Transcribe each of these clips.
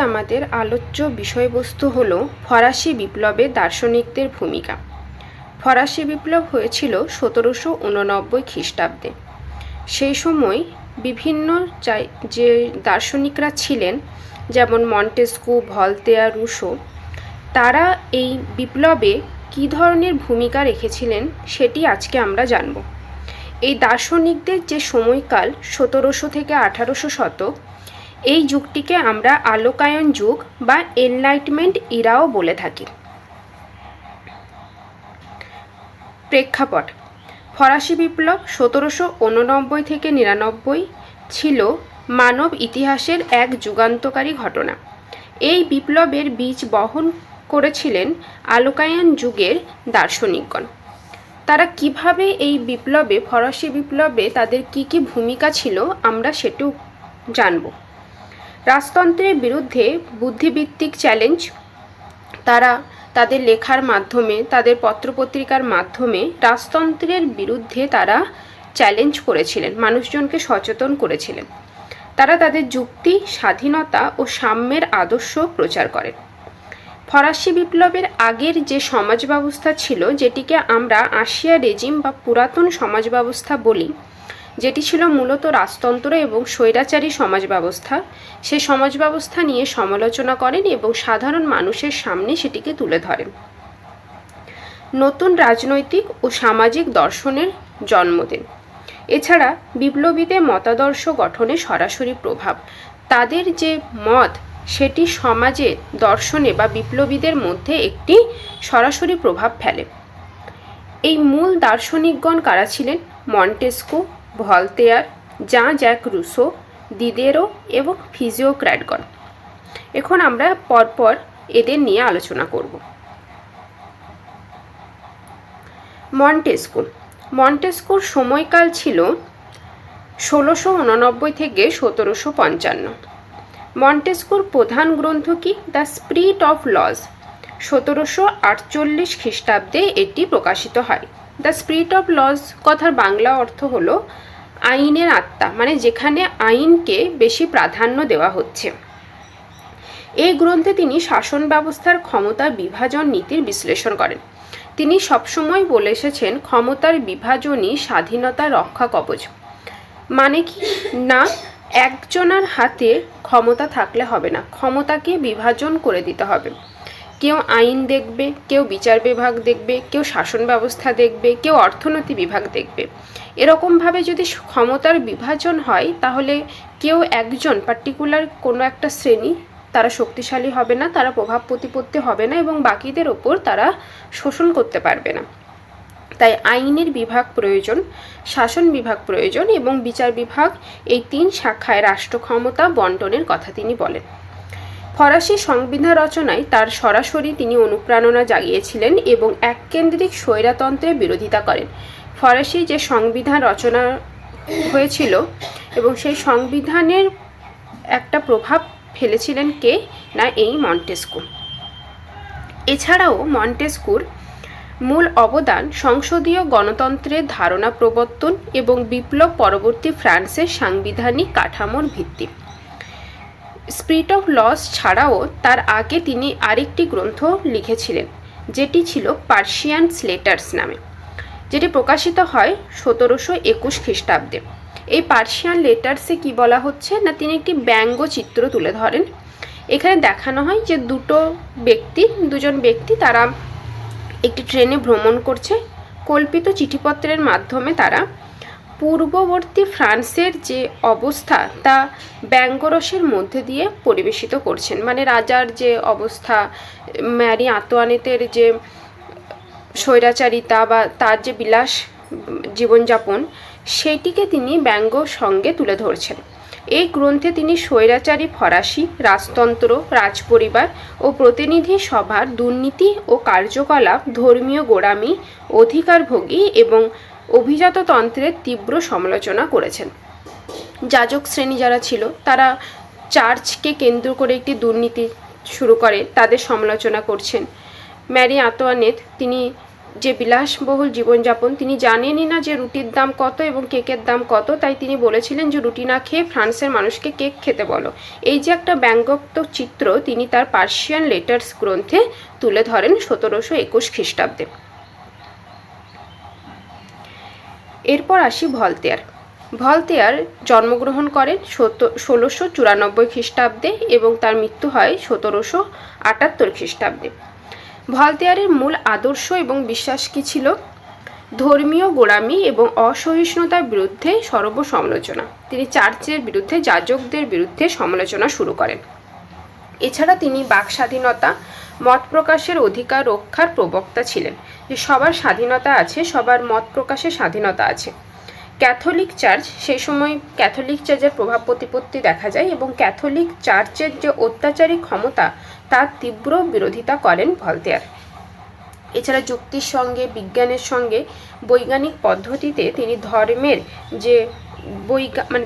আমাদের আলোচ্য বিষয়বস্তু হল ফরাসি বিপ্লবে দার্শনিকদের ভূমিকা। ফরাসি বিপ্লব হয়েছিল 1789 খ্রিস্টাব্দে। সেই সময় বিভিন্ন যে দার্শনিকরা ছিলেন, যেমন মন্টেস্কু, ভলতেয়ার, রুশো, তারা এই বিপ্লবে কী ধরনের ভূমিকা রেখেছিলেন সেটি আজকে আমরা জানব। এই দার্শনিকদের যে সময়কাল 1700 থেকে 1800 শতক, এই যুগটিকে আমরা আলোকায়ন যুগ বা এনলাইটমেন্ট ইরাও বলে থাকি। প্রেক্ষাপট: ফরাসি বিপ্লব 1789 থেকে 99 ছিল মানব ইতিহাসের এক যুগান্তকারী ঘটনা। এই বিপ্লবের বীজ বহন করেছিলেন আলোকায়ন যুগের দার্শনিকগণ। তারা কিভাবে এই বিপ্লবে, ফরাসি বিপ্লবে তাদের কি ভূমিকা ছিল, আমরা সেটাও জানব। রাজতন্ত্রের বিরুদ্ধে বুদ্ধিবৃত্তিক চ্যালেঞ্জ তারা তাদের লেখার মাধ্যমে, তাদের পত্রপত্রিকার মাধ্যমে রাজতন্ত্রের বিরুদ্ধে তারা চ্যালেঞ্জ করেছিলেন, মানুষজনকে সচেতন করেছিলেন। তারা তাদের যুক্তি, স্বাধীনতা ও সাম্যের আদর্শ প্রচার করেন। ফরাসি বিপ্লবের আগের যে সমাজ ব্যবস্থা ছিল, যেটিকে আমরা আসিয়া রেজিম বা পুরাতন সমাজ ব্যবস্থা বলি, যেটি ছিল মূলত রাজতন্ত্র এবং স্বৈরাচারী সমাজ ব্যবস্থা, সেই সমাজ ব্যবস্থা নিয়ে সমালোচনা করেন এবং সাধারণ মানুষের সামনে সেটিকে তুলে ধরেন। নতুন রাজনৈতিক ও সামাজিক দর্শনের জন্ম দেন। এছাড়া বিপ্লবীদের মতাদর্শ গঠনে সরাসরি প্রভাব, তাদের যে মত সেটি সমাজে, দর্শনে বা বিপ্লবীদের মধ্যে একটি সরাসরি প্রভাব ফেলে। এই মূল দার্শনিকগণ কারা ছিলেন? Montesquieu, Voltaire, Jean Jacques Rousseau, Diderot এবং ফিজিওক্র্যাটগণ। এখন আমরা পরপর এদের নিয়ে আলোচনা করব। মন্টেস্কুর সময়কাল ছিল 1689 থেকে 1755। মন্টেস্কুর প্রধান গ্রন্থ কি? The spirit of lodge. 1748 খ্রিস্টাব্দে এটি প্রকাশিত হয়। দ্য স্পিরিট অফ লজ কথার বাংলা অর্থ হলো আইনের আত্মা, মানে যেখানে আইনকে বেশি প্রাধান্য দেওয়া হচ্ছে। এই গ্রন্থে তিনি শাসন ব্যবস্থার ক্ষমতার বিভাজন নীতির বিশ্লেষণ করেন। তিনি সবসময় বলে এসেছেন, ক্ষমতার বিভাজনই স্বাধীনতা রক্ষা কবচ। মানে কি না, একজনের হাতে ক্ষমতা থাকলে হবে না, ক্ষমতাকে বিভাজন করে দিতে হবে। কেউ আইন দেখবে, কেউ বিচার বিভাগ দেখবে, কেউ শাসন ব্যবস্থা দেখবে, কেউ অর্থনীতি বিভাগ দেখবে। এরকমভাবে যদি ক্ষমতার বিভাজন হয়, তাহলে কেউ একজন পার্টিকুলার কোনো একটা শ্রেণী তারা শক্তিশালী হবে না, তারা প্রভাব প্রতিপত্তি হবে না এবং বাকিদের ওপর তারা শোষণ করতে পারবে না। তাই আইনের বিভাগ প্রয়োজন, শাসন বিভাগ প্রয়োজন এবং বিচার বিভাগ, এই তিন শাখায় রাষ্ট্র ক্ষমতা বন্টনের কথা তিনি বলেন। ফরাসি সংবিধান রচনায় তার সরাসরি তিনি অনুপ্রেরণা জাগিয়েছিলেন এবং এককেন্দ্রিক স্বৈরতন্ত্রের বিরোধিতা করেন। ফরাসি যে সংবিধান রচনা হয়েছিল এবং সেই সংবিধানের একটা প্রভাব ফেলেছিলেন কে না, এই মন্টেস্কু। এছাড়াও মন্টেস্কুর মূল অবদান সংসদীয় গণতন্ত্রের ধারণা প্রবর্তন এবং বিপ্লব পরবর্তী ফ্রান্সের সাংবিধানিক কাঠামোর ভিত্তি। স্পিরিট অফ লস ছাড়াও তার আগে তিনি আরেকটি গ্রন্থ লিখেছিলেন, যেটি ছিল পার্সিয়ানস লেটার্স নামে, যেটি প্রকাশিত হয় 1721 খ্রিস্টাব্দে। এই পার্সিয়ান লেটার্সে কি বলা হচ্ছে না, তিনি একটি ব্যঙ্গচিত্র তুলে ধরেন। এখানে দেখানো হয় যে দুজন ব্যক্তি তারা একটি ট্রেনে ভ্রমণ করছে। কল্পিত চিঠিপত্রের মাধ্যমে তারা পূর্ববর্তী ফ্রান্সের যে অবস্থা তা ব্যঙ্গরসের মধ্যে দিয়ে পরিবেশিত করছেন। মানে রাজার যে অবস্থা, ম্যারি আন্তোয়ানেতের যে স্বৈরাচারিতা বা তার যে বিলাস জীবনযাপন, সেইটিকে তিনি ব্যঙ্গ সঙ্গে তুলে ধরছেন। এই গ্রন্থে তিনি স্বৈরাচারী ফরাসি রাজতন্ত্র, রাজপরিবার ও প্রতিনিধি সভার দুর্নীতি ও কার্যকলাপ, ধর্মীয় গোঁড়ামি, অধিকারভোগী এবং অভিজাততন্ত্রের তীব্র সমালোচনা করেছেন। যাজক শ্রেণী যারা ছিল, তারা চার্চকে কেন্দ্র করে একটি দুর্নীতি শুরু করে, তাদের সমালোচনা করছেন। ম্যারি আন্তোয়ানেত তিনি যে বিলাসবহুল জীবনযাপন, তিনি জানেনই না যে রুটির দাম কত এবং কেকের দাম কত, তাই তিনি বলেছিলেন যে রুটি না খেয়ে ফ্রান্সের মানুষকে কেক খেতে বলো। এই যে একটা ব্যঙ্গোক্ত চিত্র তিনি তার পার্সিয়ান লেটার্স গ্রন্থে তুলে ধরেন 1721 খ্রিস্টাব্দে। এরপর আসি ভলতেয়ার। ভলতেয়ার জন্মগ্রহণ করেন 1694 খ্রিস্টাব্দে এবং তার মৃত্যু হয় 1778 খ্রিস্টাব্দে। ভলতেয়ারের মূল আদর্শ এবং বিশ্বাস কী ছিল? ধর্মীয় গোঁড়ামি এবং অসহিষ্ণুতার বিরুদ্ধে সর্বসমালোচনা। তিনি চার্চের বিরুদ্ধে, যাজকদের বিরুদ্ধে সমালোচনা শুরু করেন। এছাড়া তিনি বাক স্বাধীনতা, মত প্রকাশের অধিকার রক্ষার প্রবক্তা ছিলেন, যে সবার স্বাধীনতা আছে, সবার মত প্রকাশের স্বাধীনতা আছে। ক্যাথলিক চার্চ, সেই সময় ক্যাথলিক চার্চের প্রভাব প্রতিপত্তি দেখা যায় এবং ক্যাথলিক চার্চের যে অত্যাচারী ক্ষমতা তার তীব্র বিরোধিতা করেন ভলতেয়ার। এছাড়া যুক্তির সঙ্গে, বিজ্ঞানের সঙ্গে, বৈজ্ঞানিক পদ্ধতিতে তিনি ধর্মের যে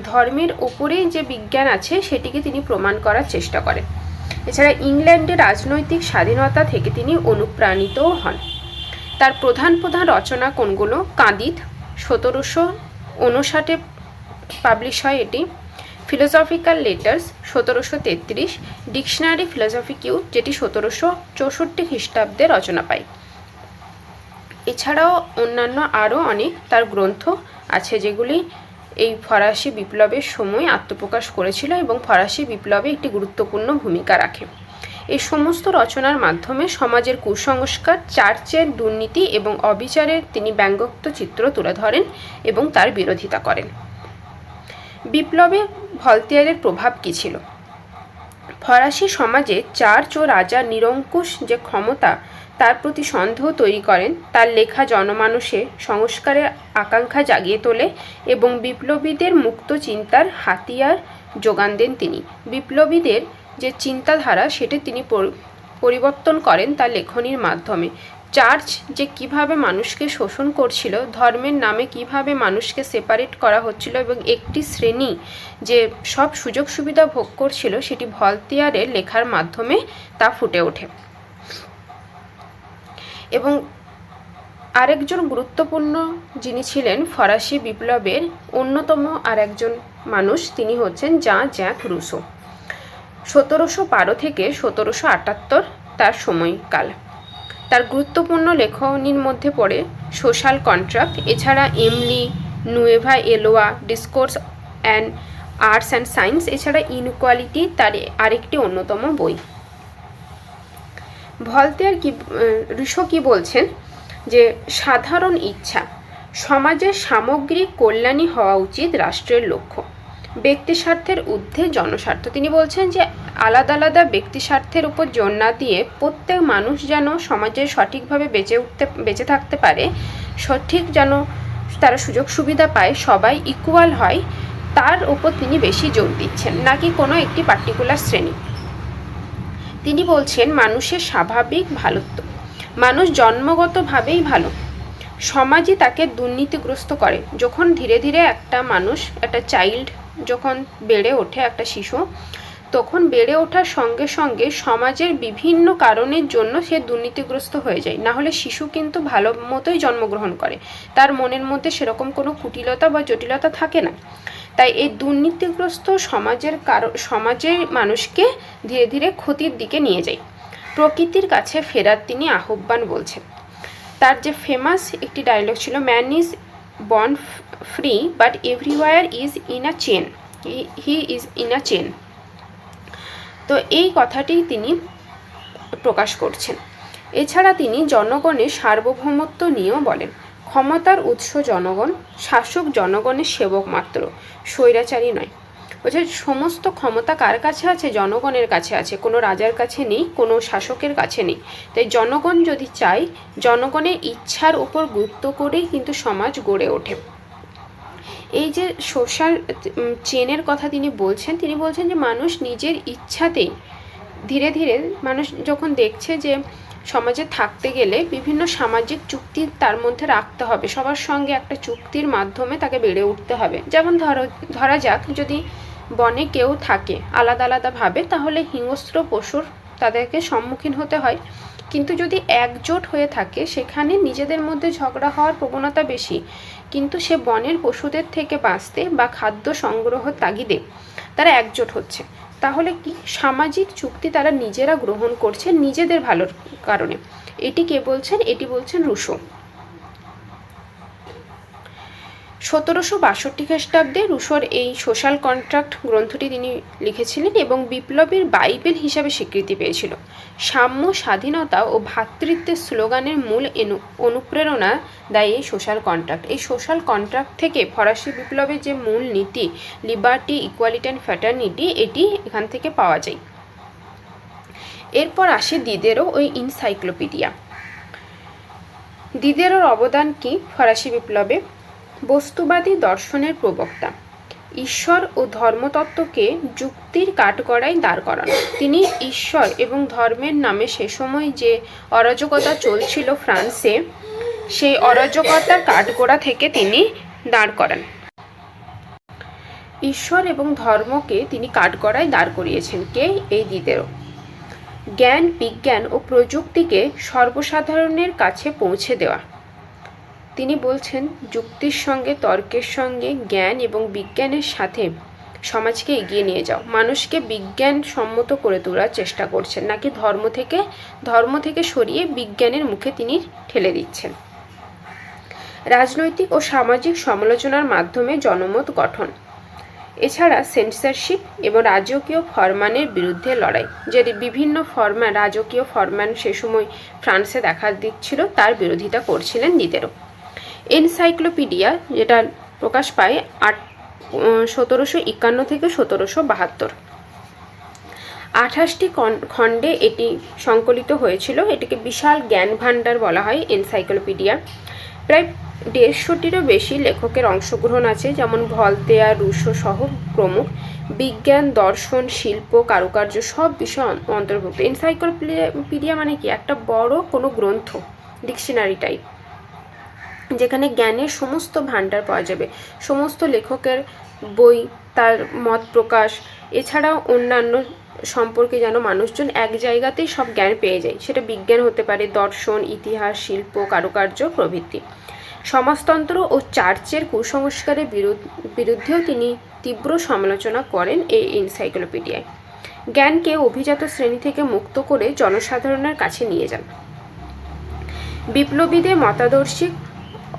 ধর্মের উপরেই যে বিজ্ঞান আছে সেটিকে তিনি প্রমাণ করার চেষ্টা করেন। এছাড়া ইংল্যান্ডের রাজনৈতিক স্বাধীনতা থেকে তিনি অনুপ্রাণিতও হন। তার প্রধান প্রধান রচনা কোনগুলো? কাঁদিত 1759 পাবলিশ হয় এটি, ফিলোসফিক্যাল লেটার্স 1733, ডিকশনারি ফিলোসফিকিউ যেটি 1764 খ্রিস্টাব্দে রচনা পায়। এছাড়াও অন্যান্য আরও অনেক তার গ্রন্থ আছে যেগুলি এই ফরাসি বিপ্লবের সময় আত্মপ্রকাশ করেছিল এবং ফরাসি বিপ্লবে একটি গুরুত্বপূর্ণ ভূমিকা রাখে। এই সমস্ত রচনার মাধ্যমে সমাজের কুসংস্কার, চার্চের দুর্নীতি এবং অবিচারের তিনি ব্যঙ্গোক্ত চিত্র তুলে ধরেন এবং তার বিরোধিতা করেন। বিপ্লবে ভলতেয়ারের প্রভাব কী ছিল? ফরাসি সমাজে চার্চ ও রাজার নিরঙ্কুশ যে ক্ষমতা তার প্রতি সন্দেহ তৈরি করেন। তার লেখা জনমানসে সংস্কারের আকাঙ্ক্ষা জাগিয়ে তোলে এবং বিপ্লবীদের মুক্ত চিন্তার হাতিয়ার যোগান দেন তিনি। বিপ্লবীদের যে চিন্তাধারা সেটি তিনি পরিবর্তন করেন তার লেখনীর মাধ্যমে। চার্চ যে কিভাবে মানুষকে শোষণ করছিল, ধর্মের নামে কিভাবে মানুষকে সেপারেট করা হচ্ছিল এবং একটি শ্রেণী যে সব সুযোগ সুবিধা ভোগ করছিল, সেটি ভলতেয়ারের লেখার মাধ্যমে তা ফুটে ওঠে। এবং আরেকজন গুরুত্বপূর্ণ যিনি ছিলেন ফরাসি বিপ্লবের অন্যতম আরেকজন মানুষ, তিনি হচ্ছেন জ্যাক রুসো। 1712 থেকে 1778 তার সময়কাল। তার গুরুত্বপূর্ণ লেখনীর মধ্যে পড়ে সোশ্যাল কন্ট্রাক্ট, এছাড়া Emile, Nouvelle Heloise, discourse and arts and science, এছাড়া ইনইকুয়ালিটি তার আরেকটি অন্যতম বই। ভলতেয়ার রুসো কি বলছেন? যে সাধারণ ইচ্ছা, সমাজের সামগ্রিক কল্যাণই হওয়া উচিত রাষ্ট্রের লক্ষ্য, ব্যক্তি স্বার্থের ঊর্ধ্বে জনস্বার্থ। তিনি বলছেন যে আলাদা আলাদা ব্যক্তি স্বার্থের উপর জোর না দিয়ে প্রত্যেক মানুষ যেন সমাজে সঠিকভাবে বেঁচে থাকতে পারে, সঠিক যেন তারা সুযোগ সুবিধা পায়, সবাই ইকুয়াল হয়, তার উপর তিনি বেশি জোর দিচ্ছেন, নাকি কোনো একটি পার্টিকুলার শ্রেণী। তিনি বলছেন মানুষের স্বাভাবিক ভালোত্ব, মানুষ জন্মগতভাবেই ভালো, সমাজই তাকে দুর্নীতিগ্রস্ত করে। যখন ধীরে ধীরে একটা মানুষ, একটা চাইল্ড যখন বেড়ে ওঠে, একটা শিশু তখন বেড়ে ওঠার সঙ্গে সঙ্গে সমাজের বিভিন্ন কারণের জন্য সে দুর্নীতিগ্রস্ত হয়ে যায়। না হলে শিশু কিন্তু ভালো মতোই জন্মগ্রহণ করে, তার মনের মধ্যে সেরকম কোনো কুটিলতা বা জটিলতা থাকে না। তাই এই দুর্নীতিগ্রস্ত সমাজের মানুষকে ধীরে ধীরে ক্ষতির দিকে নিয়ে যায়। প্রকৃতির কাছে ফেরার তিনি আহ্বান বলছেন। তার যে ফেমাস একটি ডায়লগ ছিল, man is born free but everywhere is in a chain, he is in a chain. তো এই কথাটি তিনি প্রকাশ করছেন। এছাড়া তিনি জনগণের সার্বভৌমত্ব নিয়েও বলেন। ক্ষমতার উৎস জনগণ, শাসক জনগণের সেবক মাত্র, স্বৈরাচারী নয়। বলছে সমস্ত ক্ষমতা কার কাছে আছে? জনগণের কাছে আছে, কোনো রাজার কাছে নেই, কোনো শাসকের কাছে নেই। তাই জনগণ যদি চায়, জনগণের ইচ্ছার উপর গুরুত্ব করেই কিন্তু সমাজ গড়ে ওঠে। এই যে সোশ্যাল চেনের কথা তিনি বলছেন যে মানুষ নিজের ইচ্ছাতেই ধীরে ধীরে মানুষ যখন দেখছে যে সমাজে থাকতে গেলে বিভিন্ন সামাজিক চুক্তি তার মধ্যে রাখতে হবে, সবার সঙ্গে একটা চুক্তির মাধ্যমে তাকে বেড়ে উঠতে হবে। যেমন ধরা যাক যদি বনে কেউ থাকে আলাদা আলাদাভাবে, তাহলে হিংস্র পশুর তাদেরকে সম্মুখীন হতে হয়। কিন্তু যদি একজোট হয়ে থাকে সেখানে নিজেদের মধ্যে ঝগড়া হওয়ার প্রবণতা বেশি, কিন্তু সে বনের পশুদের থেকে বাঁচতে বা খাদ্য সংগ্রহ তাগিদে তারা একজোট হচ্ছে। তাহলে কি সামাজিক চুক্তি তারা নিজেরা গ্রহণ করছে নিজেদের ভালোর কারণে। এটি কে বলছেন? এটি বলছেন রুশো। 1762 খ্রিস্টাব্দে রুশোর এই সোশ্যাল কন্ট্রাক্ট গ্রন্থটি তিনি লিখেছিলেন এবং বিপ্লবীর বাইবেল হিসাবে স্বীকৃতি পেয়েছিল। সাম্য, স্বাধীনতা ও ভ্রাতৃত্বের স্লোগানের মূল অনুপ্রেরণা দেয় এই সোশ্যাল কন্ট্রাক্ট। এই সোশ্যাল কন্ট্রাক্ট থেকে ফরাসি বিপ্লবের যে মূল নীতি, লিবার্টি, ইকুয়ালিটি অ্যান্ড ফ্র্যাটার্নিটি, এটি এখান থেকে পাওয়া যায়। এরপর আসে দিদেরো ওই এনসাইক্লোপিডিয়া। দিদেরোর অবদান কি ফরাসি বিপ্লবে? বস্তুবাদী দর্শনের প্রবক্তা, ঈশ্বর ও ধর্মতত্ত্বকে যুক্তির কাঠগড়ায় দাঁড় করানো। তিনি ঈশ্বর এবং ধর্মের নামে সে সময় যে অরাজকতা চলছিল ফ্রান্সে, সেই অরাজকতার কাঠগড়া থেকে তিনি দাঁড় করান। ঈশ্বর এবং ধর্মকে তিনি কাঠগড়ায় দাঁড় করিয়েছেন কে? এই দিদেরো। জ্ঞান, বিজ্ঞান ও প্রযুক্তিকে সর্বসাধারণের কাছে পৌঁছে দেওয়া। তিনি বলছেন যুক্তির সঙ্গে, তর্কের সঙ্গে, জ্ঞান এবং বিজ্ঞানের সাথে সমাজকে এগিয়ে নিয়ে যাও। মানুষকে বিজ্ঞান সম্মত করে তোলার চেষ্টা করছেন, নাকি ধর্ম থেকে সরিয়ে বিজ্ঞানের মুখে তিনি ঠেলে দিচ্ছেন। রাজনৈতিক ও সামাজিক সমালোচনার মাধ্যমে জনমত গঠন। এছাড়া সেন্সরশিপ এবং রাজকীয় ফরমানের বিরুদ্ধে লড়াই। যে বিভিন্ন রাজকীয় ফরমান সে সময় ফ্রান্সে দেখা দিচ্ছিল, তার বিরোধিতা করছিলেন দিদেরো। এনসাইক্লোপিডিয়া, যেটা প্রকাশ পায় 1751 থেকে 1772, 28টি খণ্ডে এটি সংকলিত হয়েছিল। এটিকে বিশাল জ্ঞান ভাণ্ডার বলা হয় এনসাইক্লোপিডিয়া। প্রায় 150টিরও বেশি লেখকের অংশগ্রহণ আছে, যেমন ভলতেয়ার, রুশো সহ প্রমুখ। বিজ্ঞান, দর্শন, শিল্প, কারুকার্য সব বিষয় অন্তর্ভুক্ত। এনসাইক্লোপিডিয়া মানে কি? একটা বড় কোনো গ্রন্থ, ডিকশনারি টাইপ, যেখানে জ্ঞানের সমস্ত ভাণ্ডার পাওয়া যাবে, সমস্ত লেখকের বই, তার মত প্রকাশ, এছাড়াও অন্যান্য সম্পর্কে যেন মানুষজন এক জায়গাতেই সব জ্ঞান পেয়ে যায়। সেটা বিজ্ঞান হতে পারে, দর্শন, ইতিহাস, শিল্প, কারুকার্য প্রভৃতি। সমাজতন্ত্র ও চার্চের কুসংস্কারের বিরুদ্ধেও তিনি তীব্র সমালোচনা করেন এই এনসাইক্লোপিডিয়ায়। জ্ঞানকে অভিজাত শ্রেণী থেকে মুক্ত করে জনসাধারণের কাছে নিয়ে যান। বিপ্লবীদের মতাদর্শিক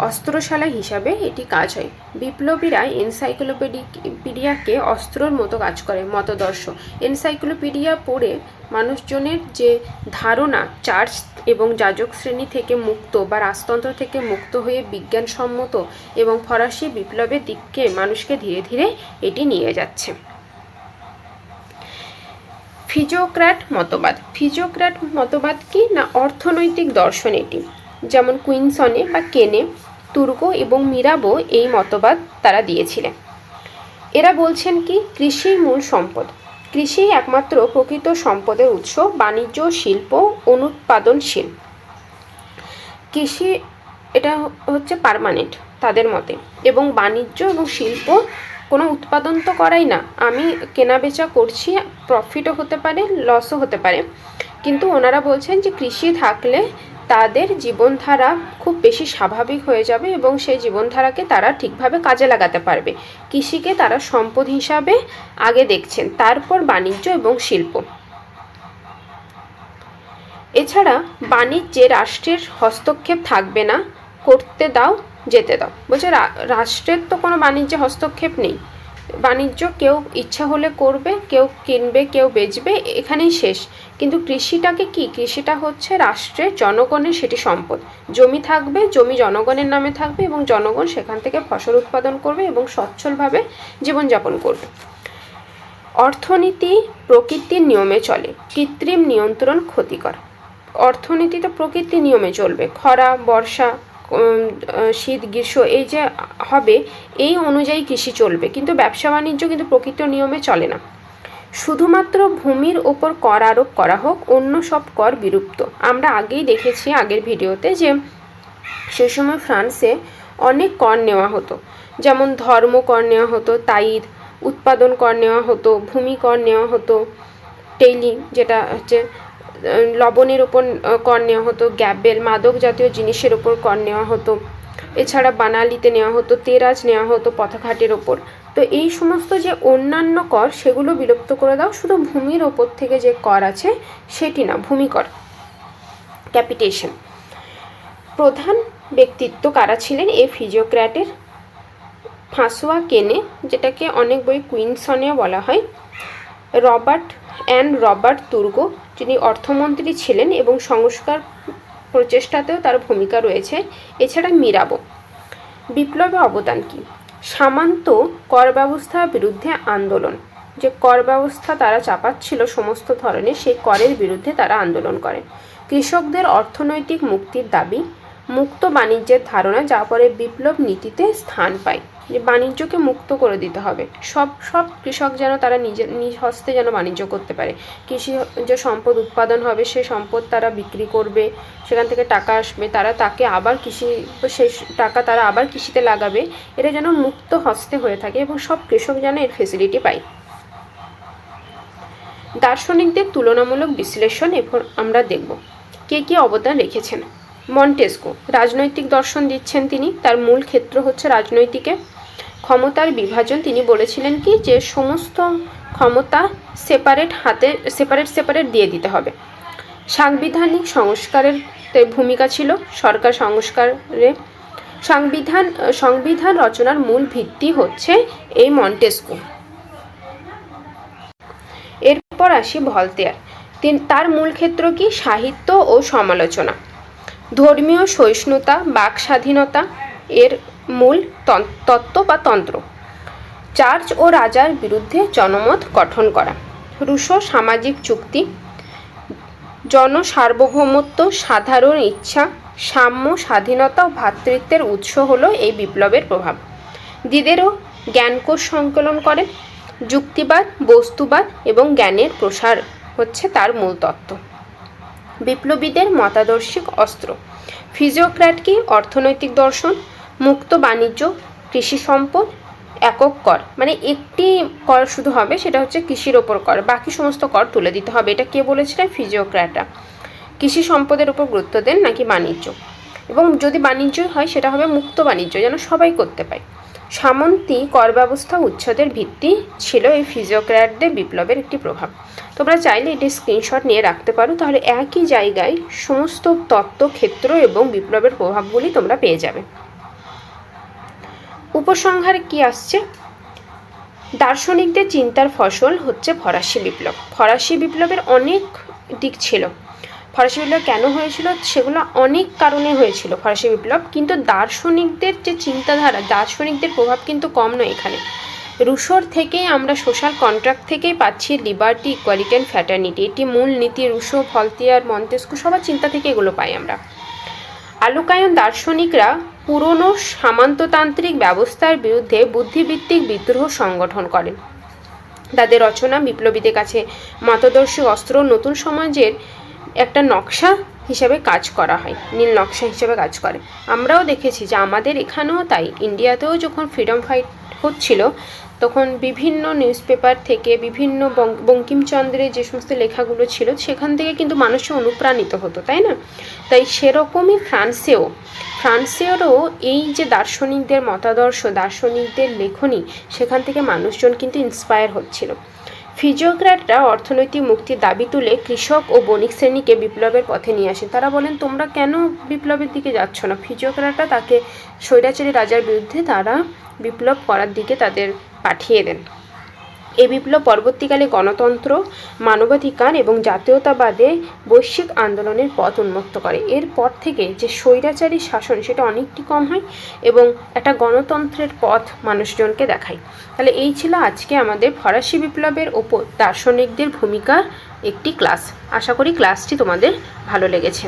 অস্ত্রশালা হিসাবে এটি কাজ হয়। বিপ্লবীরা এনসাইক্লোপিডিয়াকে অস্ত্রর মতো কাজ করে। মতদর্শ এনসাইক্লোপিডিয়া পড়ে মানুষজনের যে ধারণা চার্চ এবং যাজক শ্রেণী থেকে মুক্ত বা রাজতন্ত্র থেকে মুক্ত হয়ে বিজ্ঞানসম্মত এবং ফরাসি বিপ্লবের দিকে মানুষকে ধীরে ধীরে এটি নিয়ে যাচ্ছে। ফিজিওক্র্যাট মতবাদ। ফিজিওক্র্যাট মতবাদ কি না? অর্থনৈতিক দর্শন এটি। যেমন কুইনসনে বা কেনে, তুর্গো এবং মিরাবো এই মতবাদ তারা দিয়েছিলেন। এরা বলছেন কি? কৃষিই মূল সম্পদ, কৃষি একমাত্র প্রকৃত সম্পদের উৎস, বাণিজ্য, শিল্প অনুৎপাদনশীল। কৃষি এটা হচ্ছে পার্মানেন্ট তাদের মতে, এবং বাণিজ্য এবং শিল্প কোনো উৎপাদন তো করাই না, আমি কেনা বেচা করছি, প্রফিটও হতে পারে, লসও হতে পারে, কিন্তু ওনারা বলছেন যে কৃষি থাকলে তাদের জীবনধারা খুব বেশি স্বাভাবিক হয়ে যাবে এবং সেই জীবনধারাকে তারা ঠিকভাবে কাজে লাগাতে পারবে। কৃষিকে তারা সম্পদ হিসাবে আগে দেখছেন, তারপর বাণিজ্য এবং শিল্প। এছাড়া বাণিজ্যে রাষ্ট্রের হস্তক্ষেপ থাকবে না, করতে দাও, যেতে দাও। বলছে রাষ্ট্রের তো কোনো বাণিজ্যে হস্তক্ষেপ নেই, বাণিজ্য কেউ ইচ্ছা হলে করবে, কেউ কিনবে, কেউ বেচবে, এখানেই শেষ। কিন্তু কৃষিটাকে কি? কৃষিটা হচ্ছে রাষ্ট্রের, জনগণের সেটি সম্পদ। জমি থাকবে, জমি জনগণের নামে থাকবে এবং জনগণ সেখান থেকে ফসল উৎপাদন করবে এবং সচ্ছলভাবে জীবনযাপন করবে। অর্থনীতি প্রকৃতির নিয়মে চলে, কৃত্রিম নিয়ন্ত্রণ ক্ষতিকর। অর্থনীতি তো প্রকৃতির নিয়মে চলবে, খরা, বর্ষা, শীত, গ্রীষ্ম এই যে হবে এই অনুযায়ী কৃষি চলবে, কিন্তু ব্যবসা বাণিজ্য কিন্তু প্রকৃত নিয়মে চলে না। শুধুমাত্র ভূমির ওপর কর আরোপ করা হোক, অন্য সব কর বিলুপ্ত। আমরা আগেই দেখেছি আগের ভিডিওতে যে সে সময় ফ্রান্সে অনেক কর নেওয়া হতো, যেমন ধর্ম কর নেওয়া হতো, তাইদ, উৎপাদন কর নেওয়া হতো, ভূমি কর নেওয়া হতো, টেইলি যেটা হচ্ছে লবণের ওপর কর নেওয়া হতো, গ্যাবেল মাদক জাতীয় জিনিসের ওপর কর নেওয়া হতো, এছাড়া বানালিতে নেওয়া হতো, তেরাজ নেওয়া হতো পথঘাটের ওপর। তো এই সমস্ত যে অন্যান্য কর সেগুলো বিলুপ্ত করে দাও, শুধু ভূমির ওপর থেকে যে কর আছে সেটি না, ভূমিকর, ক্যাপিটেশন। প্রধান ব্যক্তিত্ব কারা ছিলেন এই ফিজিওক্র্যাটের? ফ্রাঁসোয়া কেনে, যেটাকে অনেক বই কুইনসনেও বলা হয়, রবার্ট তুর্গো, যিনি অর্থমন্ত্রী ছিলেন এবং সংস্কার প্রচেষ্টাতেও তার ভূমিকা রয়েছে, এছাড়া মিরাবো। বিপ্লবে অবদান কী? সামন্ত কর ব্যবস্থার বিরুদ্ধে আন্দোলন, যে কর ব্যবস্থা তারা চাপাচ্ছিল সমস্ত ধরনের, সেই করের বিরুদ্ধে তারা আন্দোলন করে। কৃষকদের অর্থনৈতিক মুক্তির দাবি, মুক্ত বাণিজ্যের ধারণা, যা পরে বিপ্লব নীতিতে স্থান পায়, যে বাণিজ্যকে মুক্ত করে দিতে হবে, সব কৃষক যেন তারা নিজ হস্তে যেন বাণিজ্য করতে পারে, কৃষি যে সম্পদ উৎপাদন হবে সেই সম্পদ তারা বিক্রি করবে, সেখান থেকে টাকা আসবে, তারা তাকে আবার সেই টাকা তারা আবার কৃষিতে লাগাবে, এটা যেন মুক্ত হস্তে হয়ে থাকে এবং সব কৃষক যেন এর ফেসিলিটি পায়। দার্শনিকদের তুলনামূলক বিশ্লেষণ এরপর আমরা দেখব কে কী অবদান রেখেছেন। মন্টেস্কো রাজনৈতিক দর্শন দিচ্ছেন তিনি, তার মূল ক্ষেত্র হচ্ছে রাজনৈতিকে। ক্ষমতার বিভাজন, তিনি বলেছিলেন কি যে সমস্ত ক্ষমতা সেপারেট দিয়ে দিতে হবে। সাংবিধানিক সংস্কারের ভূমিকা ছিল, সরকার সংস্কারে সংবিধান রচনার মূল ভিত্তি হচ্ছে এই মন্টেস্কো। এরপর আসি ভলতেয়ার, তার মূল ক্ষেত্র কি? সাহিত্য ও সমালোচনা। ধর্মীয় সহিষ্ণুতা, বাক স্বাধীনতা এর মূল তত্ত্ব বা তন্ত্র। চার্চ ও রাজার বিরুদ্ধে জনমত গঠন করা। রুশো সামাজিক চুক্তি। জনসার্বভৌমত্ব, সাধারণ ইচ্ছা, সাম্য, স্বাধীনতা ও ভ্রাতৃত্বের উৎস হলো এই বিপ্লবের প্রভাব। দিদেরও জ্ঞানকোষ সংকলন করেন। যুক্তিবাদ, বস্তুবাদ এবং জ্ঞানের প্রসার হচ্ছে তার মূল তত্ত্ব। বিপ্লবীদের মতাদর্শিক অস্ত্র। ফিজিওক্র্যাট কি? অর্থনৈতিক দর্শন, মুক্ত বাণিজ্য, কৃষি সম্পদ, একক কর, মানে একটি কর শুধু হবে, সেটা হচ্ছে কৃষির ওপর কর, বাকি সমস্ত কর তুলে দিতে হবে। এটা কে বলেছিলেন? ফিজিওক্র্যাটরা। কৃষি সম্পদের উপর গুরুত্ব দেন নাকি বাণিজ্য, এবং যদি বাণিজ্য হয় সেটা হবে মুক্ত বাণিজ্য, যেন সবাই করতে পায়। সামন্তী কর ব্যবস্থা উচ্ছেদের ভিত্তি ছিল এই ফিজিওক্র্যাটদের বিপ্লবের একটি প্রভাব। তোমরা চাইলে এটি স্ক্রিনশট নিয়ে রাখতে পারো, তাহলে একই জায়গায় সমস্ত তত্ত্ব, ক্ষেত্র এবং বিপ্লবের প্রভাবগুলি তোমরা পেয়ে যাবে। উপসংহারে কি আসছে? দার্শনিকদের চিন্তার ফসল হচ্ছে ফরাসি বিপ্লব। ফরাসি বিপ্লবের অনেক দিক ছিল। ফরাসি বিপ্লব কেন হয়েছিল? সেগুলো অনেক কারণে হয়েছিল ফরাসি বিপ্লব, কিন্তু দার্শনিকদের যে চিন্তাধারা, দার্শনিকদের প্রভাব কিন্তু কম নয় এখানে। রুশোর থেকেই আমরা সোশ্যাল কন্ট্রাক্ট থেকেই পাচ্ছি লিবার্টি, ইকুয়ালিটি অ্যান্ড ফ্র্যাটার্নিটি, এটি মূল নীতি। রুশো, ভলতেয়ার, মন্তেস্কু সবার চিন্তা থেকে এগুলো পাই আমরা। আলোকায়ন দার্শনিকরা পুরনো সামন্ততান্ত্রিক ব্যবস্থার বিরুদ্ধে বুদ্ধিভিত্তিক বিদ্রোহ সংগঠন করেন। তাদের রচনা বিপ্লবীদের কাছে মতাদর্শী অস্ত্র, নতুন সমাজের একটা নকশা হিসেবে কাজ করা হয়, নীল নকশা হিসেবে কাজ করে। আমরাও দেখেছি যে আমাদের এখানেও তাই, ইন্ডিয়াতেও যখন ফ্রিডম ফাইট হচ্ছিল তখন বিভিন্ন নিউজ পেপার থেকে, বিভিন্ন বঙ্কিমচন্দ্রের যে সমস্ত লেখাগুলো ছিল সেখান থেকে কিন্তু মানুষ অনুপ্রাণিত হতো, তাই না? তাই সেরকমই ফ্রান্সেরও এই যে দার্শনিকদের মতাদর্শ, দার্শনিকদের লেখনী, সেখান থেকে মানুষজন কিন্তু ইন্সপায়ার হচ্ছিল। ফিজিওক্র্যাটরা অর্থনৈতিক মুক্তির দাবি তুলে কৃষক ও বণিক শ্রেণীকে বিপ্লবের পথে নিয়ে আসেন। তারা বলেন তোমরা কেন বিপ্লবের দিকে যাচ্ছ না? ফিজিওক্র্যাটরা তাকে স্বৈরাচারী রাজার বিরুদ্ধে তারা বিপ্লব করার দিকে তাদের পাঠিয়ে দেন। এই বিপ্লব পরবর্তীকালে গণতন্ত্র, মানবাধিকার এবং জাতীয়তাবাদে বৈশ্বিক আন্দোলনের পথ উন্মুক্ত করে। এরপর থেকে যে স্বৈরাচারী শাসন সেটা অনেকটি কম হয় এবং একটা গণতন্ত্রের পথ মানুষজনকে দেখায়। তাহলে এই ছিল আজকে আমাদের ফরাসি বিপ্লবের ওপর দার্শনিকদের ভূমিকার একটি ক্লাস। আশা করি ক্লাসটি তোমাদের ভালো লেগেছে।